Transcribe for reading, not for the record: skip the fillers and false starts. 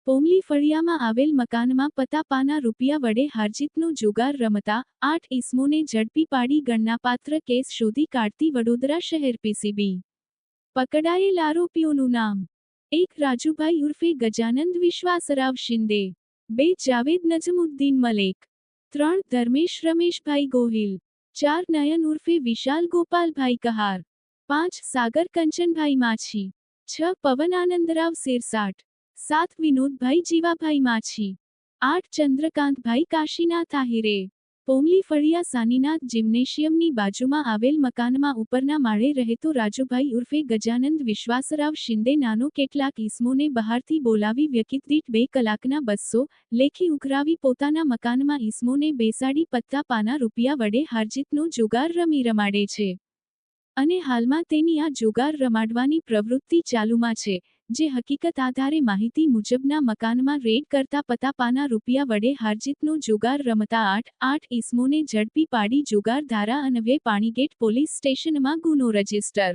પોમલી ફળિયામાં આવેલ મકાનમાં પતાપાના રૂપિયા વડે હારજીતનો જુગાર રમતા 8 ઈસમોને ઝડપી પાડી ગણનાપાત્ર કેસ શોધી કાઢતી વડોદરા શહેર પીસીબી. પકડાયેલ આરોપીઓનું નામ: 1 રાજુભાઈ ઉર્ફે ગજાનંદ વિશ્વાસરાવ શિંદે, 2 જાવેદ નજમુદ્દીન મલેક, 3 ધર્મેશ રમેશભાઈ ગોહિલ, 4 નયન ઉર્ફે વિશાલ ગોપાલભાઈ કહાર, 5 સાગર કંચનભાઈ માછી, 6 પવન આનંદરાવ સિરસાટ, 7 વિનોદભાઈ જીવાભાઈ માછી, 8 ચંદ્રકાંતભાઈ કાશીનાથ આહિરે. પોમલી ફળિયા સાનીનાથ જિમ્નેશિયમની બાજુમાં આવેલ મકાનમાં ઉપરના માળે રહેતો રાજુભાઈ ઉર્ફે ગજાનંદ વિશ્વાસરાવ શિંદે નાનો કેટલાક ઈસમોને બહારથી બોલાવી વ્યક્તિદીઠ 2 કલાકના 200 લેખી ઉઘરાવી પોતાના મકાનમાં ઈસમોને બેસાડી પત્તાપાના રૂપિયા વડે હારજીતનો જુગાર રમાડે છે અને હાલમાં તેની આ જુગાર રમાડવાની પ્રવૃત્તિ ચાલુમાં છે, જે હકીકત આધારે માહિતી મુજબના મકાનમાં રેડ કરતા પતાપાના રૂપિયા વડે હારજીતનો જુગાર રમતા 8 ઈસમોને ઝડપી પાડી જુગાર ધારા અન્વયે પાણીગેટ પોલીસ સ્ટેશનમાં ગુનો રજીસ્ટર